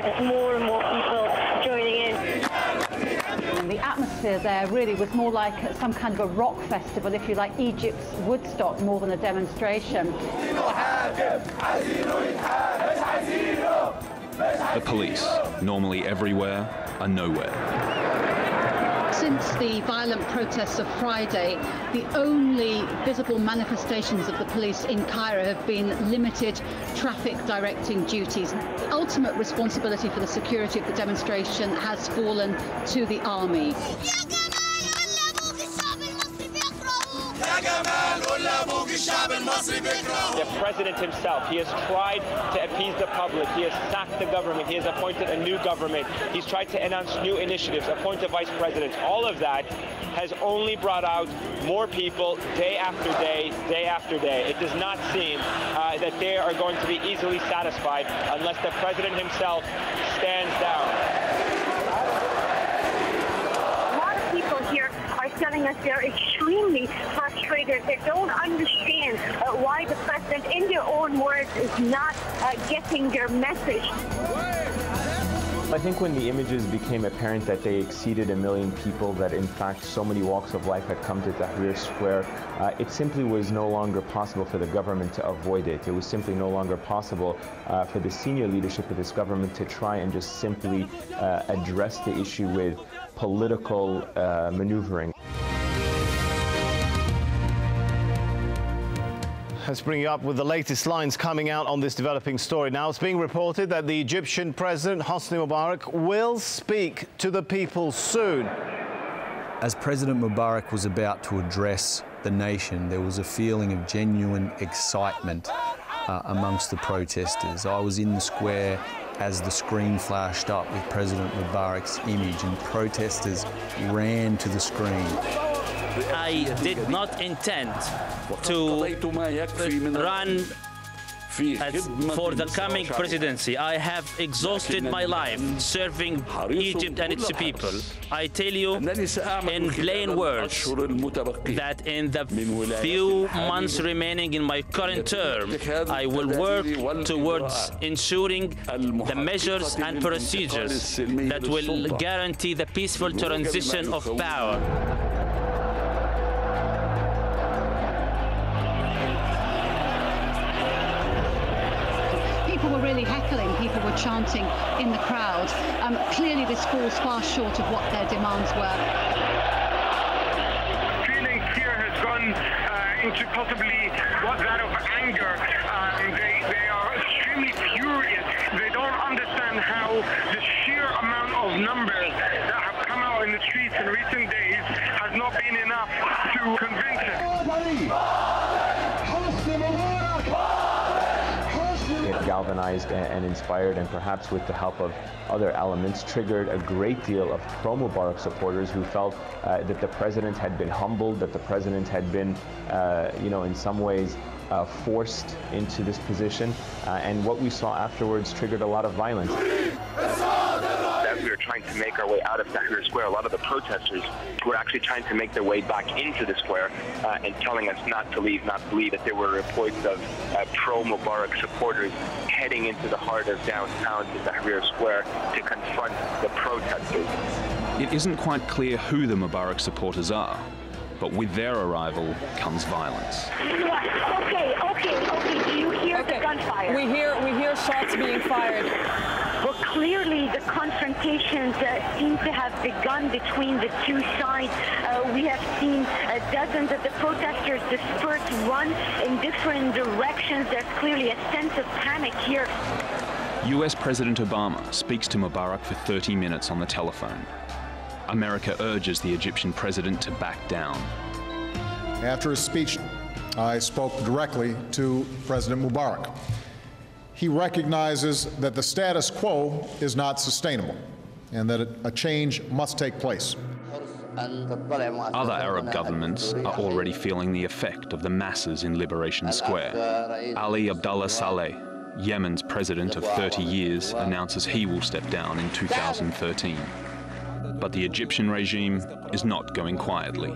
there's more and more people joining in. And the atmosphere there really was more like some kind of a rock festival, if you like, Egypt's Woodstock, more than a demonstration. The police, normally everywhere, are nowhere. Since the violent protests of Friday, the only visible manifestations of the police in Cairo have been limited traffic directing duties. The ultimate responsibility for the security of the demonstration has fallen to the army. The president himself, he has tried to appease the public. He has sacked the government. He has appointed a new government. He's tried to announce new initiatives, appoint a vice president. All of that has only brought out more people day after day, day after day. It does not seem that they are going to be easily satisfied unless the president himself stands down. A lot of people here are telling us they're extremely frustrated. They don't understand why the president, in their own words, is not getting their message. I think when the images became apparent that they exceeded 1 million people, that in fact so many walks of life had come to Tahrir Square, it simply was no longer possible for the government to avoid it. It was simply no longer possible for the senior leadership of this government to try and just simply address the issue with political maneuvering. Let's bring you up with the latest lines coming out on this developing story. Now, it's being reported that the Egyptian President, Hosni Mubarak, will speak to the people soon. As President Mubarak was about to address the nation, there was a feeling of genuine excitement amongst the protesters. I was in the square as the screen flashed up with President Mubarak's image, and protesters ran to the screen. I did not intend to run for the coming presidency. I have exhausted my life serving Egypt and its people. I tell you in plain words that in the few months remaining in my current term, I will work towards ensuring the measures and procedures that will guarantee the peaceful transition of power. People were really heckling, people were chanting in the crowd. Clearly this falls far short of what their demands were. Feeling fear has gone into possibly that of anger. They are extremely furious. They don't understand how the sheer amount of numbers that have come out in the streets in recent days has not been enough to convince them. It galvanized and inspired, and perhaps with the help of other elements, triggered a great deal of pro-Mubarak supporters who felt that the president had been humbled, that the president had been, in some ways, forced into this position. And what we saw afterwards triggered a lot of violence. As we were trying to make our way out of Tahrir Square, a lot of the protesters were actually trying to make their way back into the square and telling us not to leave, that there were reports of pro-Mubarak supporters heading into the heart of downtown to Tahrir Square to confront the protesters. It isn't quite clear who the Mubarak supporters are, but with their arrival comes violence. Okay. Do you hear the gunfire? We hear shots being fired. Well, clearly the confrontations seem to have begun between the two sides. We have seen dozens of the protesters disperse, run in different directions. There's clearly a sense of panic here. US President Obama speaks to Mubarak for 30 minutes on the telephone. America urges the Egyptian president to back down. After his speech, I spoke directly to President Mubarak. He recognizes that the status quo is not sustainable and that a change must take place. Other Arab governments are already feeling the effect of the masses in Liberation Square. Ali Abdullah Saleh, Yemen's president of 30 years, announces he will step down in 2013. But the Egyptian regime is not going quietly.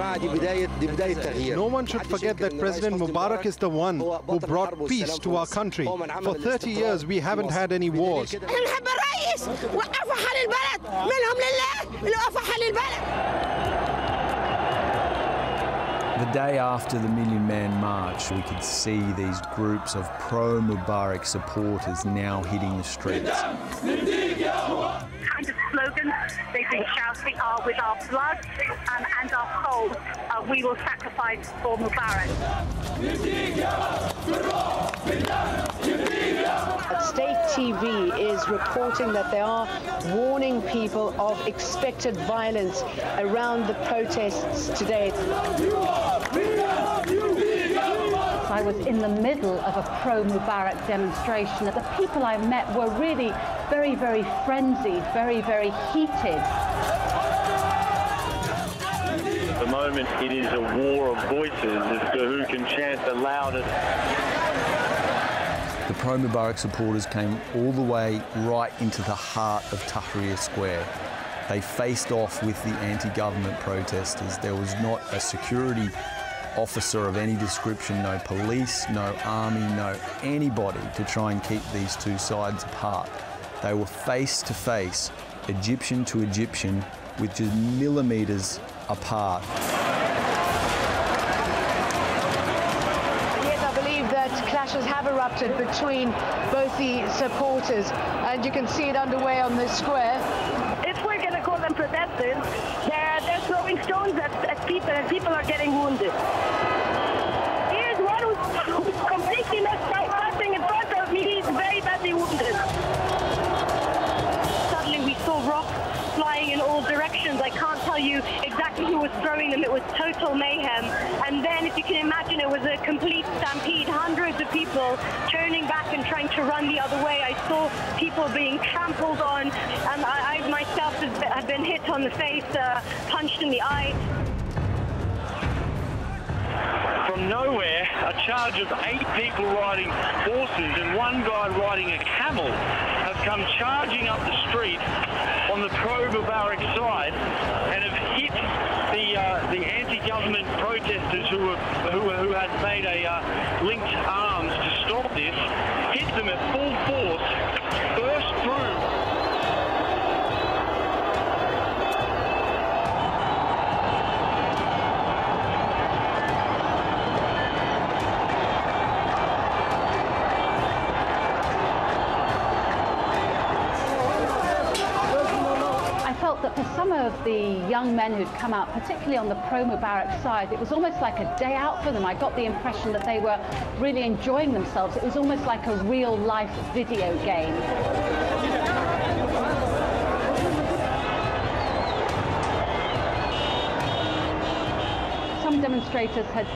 No one should forget that President Mubarak is the one who brought peace to our country. For 30 years, we haven't had any wars. The day after the Million Man March, we could see these groups of pro-Mubarak supporters now hitting the streets. Kind of slogans they've been shouting are, with our blood and our soul, we will sacrifice for Mubarak. State TV is reporting that they are warning people of expected violence around the protests today. I was in the middle of a pro-Mubarak demonstration. The people I met were really very, very frenzied, very, very heated. At the moment, it is a war of voices as to who can chant the loudest. The pro-Mubarak supporters came all the way right into the heart of Tahrir Square. They faced off with the anti-government protesters. There was not a security officer of any description, no police, no army, no anybody to try and keep these two sides apart. They were face to face, Egyptian to Egyptian, with just millimetres apart. Yes, I believe that clashes have erupted between both the supporters, and you can see it underway on the square. If we're going to call them protesters, they're throwing stones at people, and people are getting wounded. Here's one who's completely messed up, passing in front of me. He's very badly wounded. Suddenly we saw rocks flying in all directions. I can't tell you exactly who was throwing them. It was total mayhem. And then, if you can imagine, it was a complete stampede. Hundreds of people turning back and trying to run the other way. I saw people being trampled on, and I myself have been hit on the face, punched in the eye. From nowhere, a charge of 8 people riding horses and one guy riding a camel have come charging up the street on the pro-Mubarak side and have hit the anti-government protesters who had made a linked arms to stop this, hit them at full force, burst through. That for some of the young men who'd come out, particularly on the pro-Mubarak side, it was almost like a day out for them. I got the impression that they were really enjoying themselves. It was almost like a real-life video game. Some demonstrators had